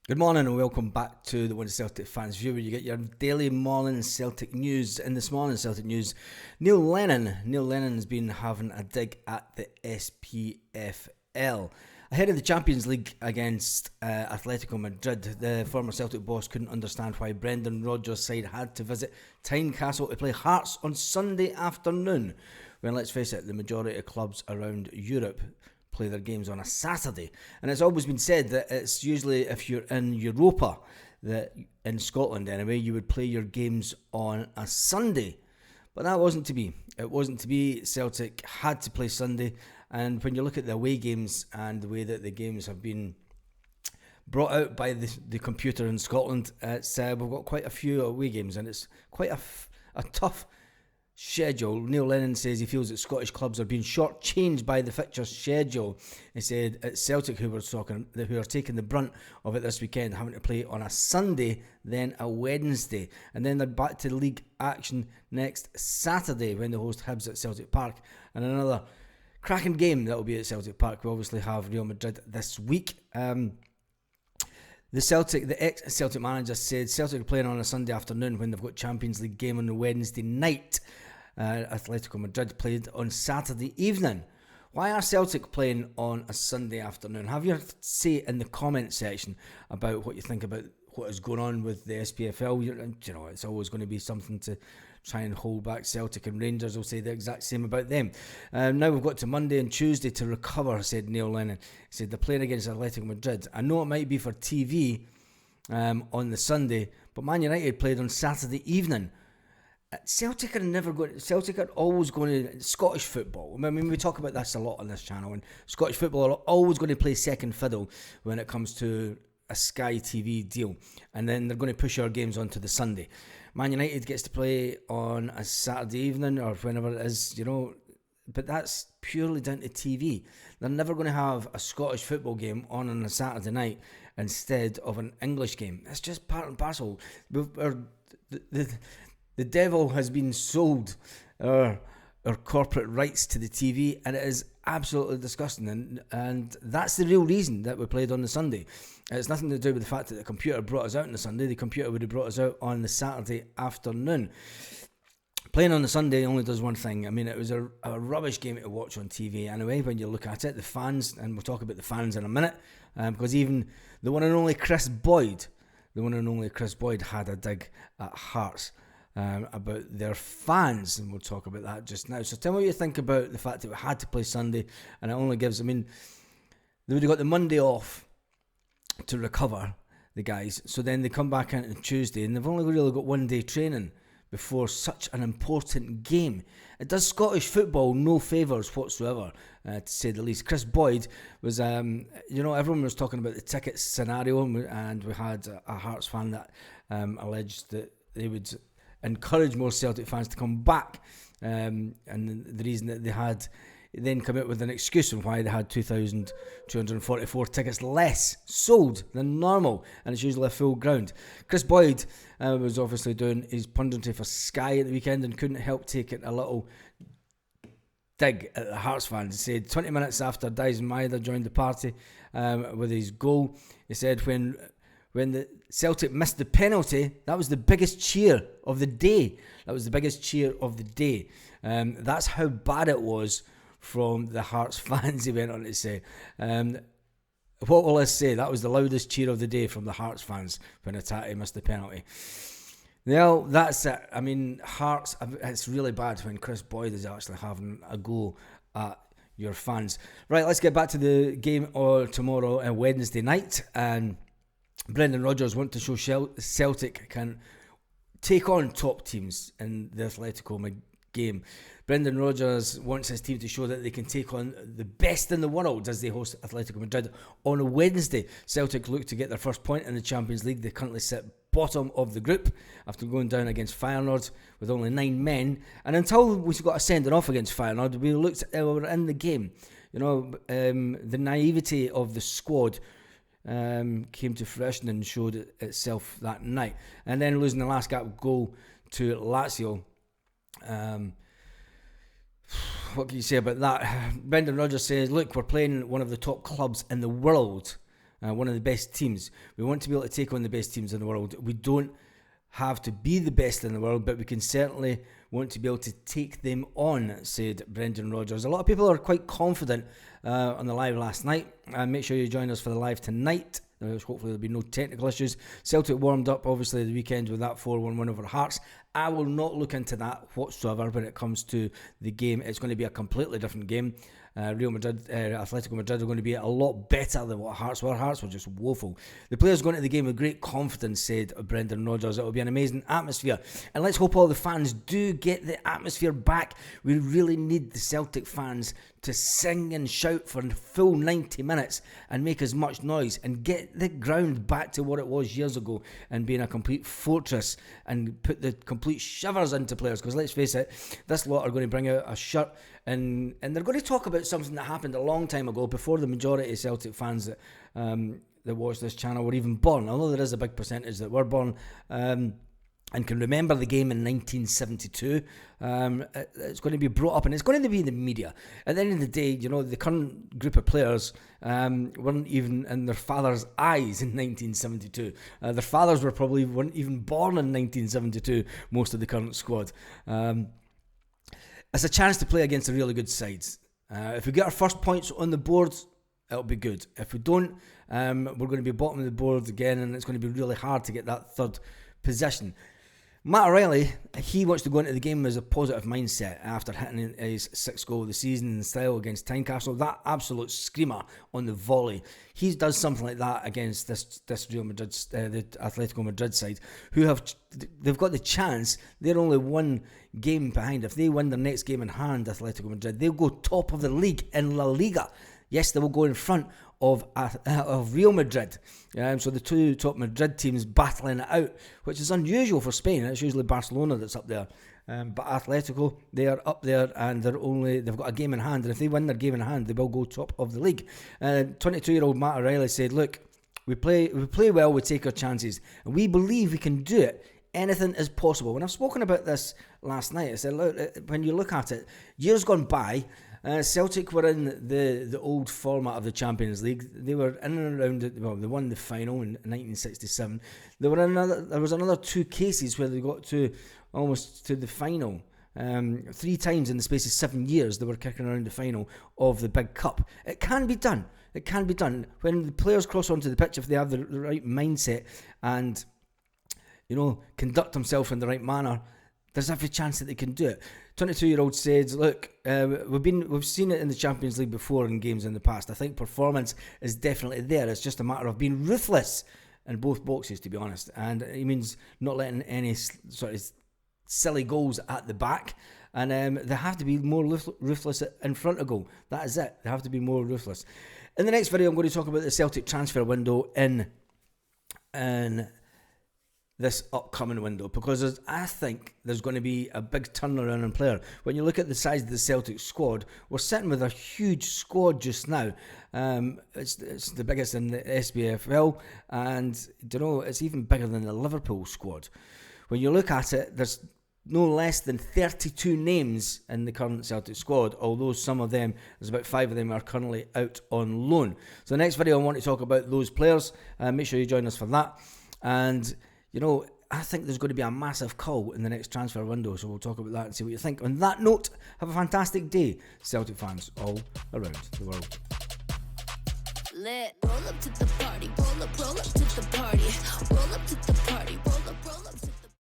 Good morning and welcome back to the One Celtic Fans View, where you get your daily morning Celtic news. In this morning Celtic news, Neil Lennon has been having a dig at the SPFL. Ahead of the Champions League against Atletico Madrid, the former Celtic boss couldn't understand why Brendan Rodgers' side had to visit Tynecastle to play Hearts on Sunday afternoon, when, let's face it, the majority of clubs around Europe play their games on a Saturday. And it's always been said that it's usually if you're in Europa, that in Scotland anyway, you would play your games on a Sunday. But that wasn't to be. It wasn't to be. Celtic had to play Sunday. And when you look at the away games and the way that the games have been brought out by the computer in Scotland, it's we've got quite a few away games, and it's quite a tough schedule. Neil Lennon says he feels that Scottish clubs are being shortchanged by the fixture schedule. He said it's Celtic who are taking the brunt of it this weekend, having to play on a Sunday, then a Wednesday, and then they're back to league action next Saturday when they host Hibs at Celtic Park, and another cracking game that will be at Celtic Park. We obviously have Real Madrid this week. The ex-Celtic manager said Celtic are playing on a Sunday afternoon when they've got Champions League game on the Wednesday night. Atletico Madrid played on Saturday evening. Why are Celtic playing on a Sunday afternoon? Have your say in the comment section about what you think about what is going on with the SPFL. You know, it's always going to be something to try and hold back. Celtic and Rangers will say the exact same about them. Now we've got to Monday and Tuesday to recover, said Neil Lennon. He said they're playing against Atletico Madrid. I know it might be for TV on the Sunday, but Man United played on Saturday evening. Celtic are always going to Scottish football. I mean, we talk about this a lot on this channel, and Scottish football are always going to play second fiddle when it comes to a Sky TV deal, and then they're going to push our games onto the Sunday. Man United gets to play on a Saturday evening or whenever it is, you know, but that's purely down to TV. They're never going to have a Scottish football game on a Saturday night instead of an English game. It's just part and parcel. The devil has been sold our corporate rights to the TV, and it is absolutely disgusting. And that's the real reason that we played on the Sunday. It's nothing to do with the fact that the computer brought us out on the Sunday. The computer would have brought us out on the Saturday afternoon. Playing on the Sunday only does one thing. I mean, it was a rubbish game to watch on TV anyway, when you look at it. The fans, and we'll talk about the fans in a minute, because even the one and only Chris Boyd had a dig at Hearts about their fans, and we'll talk about that just now. So tell me what you think about the fact that we had to play Sunday, and it only gives, I mean, they would have got the Monday off to recover, the guys, so then they come back in on Tuesday, and they've only really got one day training before such an important game. It does Scottish football no favours whatsoever, to say the least. Chris Boyd was, everyone was talking about the ticket scenario, and we had a Hearts fan that alleged that they would encourage more Celtic fans to come back, and the reason that they had then come out with an excuse on why they had 2,244 tickets less sold than normal, and it's usually a full ground. Chris Boyd was obviously doing his punditry for Sky at the weekend and couldn't help taking a little dig at the Hearts fans. He said 20 minutes after Dyson Maeda joined the party with his goal, he said when the Celtic missed the penalty, that was the biggest cheer of the day. That's how bad it was from the Hearts fans, he went on to say. What will I say? That was the loudest cheer of the day from the Hearts fans when Atati missed the penalty. Well, that's it. I mean, Hearts, it's really bad when Chris Boyd is actually having a go at your fans. Right, let's get back to the game tomorrow, Wednesday night. And Brendan Rodgers wants to show Celtic can take on top teams in the Atletico game. Brendan Rodgers wants his team to show that they can take on the best in the world as they host Atletico Madrid on a Wednesday. Celtic look to get their first point in the Champions League. They currently sit bottom of the group after going down against Feyenoord with only 9 men. And until we got a sending off against Feyenoord, we were in the game. You know, the naivety of the squad came to fruition and showed itself that night. And then losing the last gap goal to Lazio. What can you say about that? Brendan Rodgers says, look, we're playing one of the top clubs in the world. one of the best teams. We want to be able to take on the best teams in the world. We don't have to be the best in the world, but we can certainly want to be able to take them on, said Brendan Rodgers. A lot of people are quite confident on the live last night. Make sure you join us for the live tonight. Hopefully there'll be no technical issues. Celtic warmed up obviously the weekend with that 4-1 win over Hearts. I will not look into that whatsoever when it comes to the game. It's going to be a completely different game. Real Madrid, Atletico Madrid are going to be a lot better than what Hearts were. Hearts were just woeful. The players go into the game with great confidence, said Brendan Rodgers. It will be an amazing atmosphere. And let's hope all the fans do get the atmosphere back. We really need the Celtic fans to sing and shout for the full 90 minutes and make as much noise and get the ground back to what it was years ago and being a complete fortress and put the complete shivers into players. Because let's face it, this lot are going to bring out a shirt and they're going to talk about something that happened a long time ago before the majority of Celtic fans that watch this channel were even born. Although there is a big percentage that were born and can remember the game in 1972. It's going to be brought up and it's going to be in the media. At the end of the day, you know, the current group of players weren't even in their father's eyes in 1972. Their fathers weren't even born in 1972, most of the current squad. It's a chance to play against a really good sides. If we get our first points on the board, it'll be good. If we don't, we're going to be bottom of the board again, and it's going to be really hard to get that third position. Matt O'Reilly, he wants to go into the game with a positive mindset after hitting his 6th goal of the season in style against Tynecastle. That absolute screamer on the volley. He does something like that against this Real Madrid, the Atletico Madrid side, they've got the chance. They're only one game behind. If they win their next game in hand, Atletico Madrid, they'll go top of the league in La Liga. Yes, they will go in front of Real Madrid. So the two top Madrid teams battling it out, which is unusual for Spain. It's usually Barcelona that's up there. But Atletico, they are up there and they've got a game in hand. And if they win their game in hand, they will go top of the league. 22-year-old Matt O'Reilly said, look, we play well, we take our chances. And we believe we can do it. Anything is possible. When I've spoken about this last night, I said, look, when you look at it, years gone by, Celtic were in the old format of the Champions League. They were in and around it. Well, they won the final in 1967. There was another 2 cases where they got to almost to the final. 3 times in the space of 7 years they were kicking around the final of the big cup. It can be done. It can be done. When the players cross onto the pitch, if they have the right mindset and, you know, conduct themselves in the right manner, there's every chance that they can do it. 22-year-old says, look, we've seen it in the Champions League before in games in the past. I think performance is definitely there. It's just a matter of being ruthless in both boxes, to be honest. And it means not letting any sort of silly goals at the back. And they have to be more ruthless in front of goal. That is it. They have to be more ruthless. In the next video, I'm going to talk about the Celtic transfer window in this upcoming window, because I think there's going to be a big turnaround in player. When you look at the size of the Celtic squad, we're sitting with a huge squad just now. It's the biggest in the SPFL, and you know, it's even bigger than the Liverpool squad. When you look at it, there's no less than 32 names in the current Celtic squad, although some of them, there's about 5 of them are currently out on loan. So the next video I want to talk about those players. Make sure you join us for that. And you know, I think there's going to be a massive call in the next transfer window, so we'll talk about that and see what you think. On that note, have a fantastic day, Celtic fans all around the world. Roll up to the party.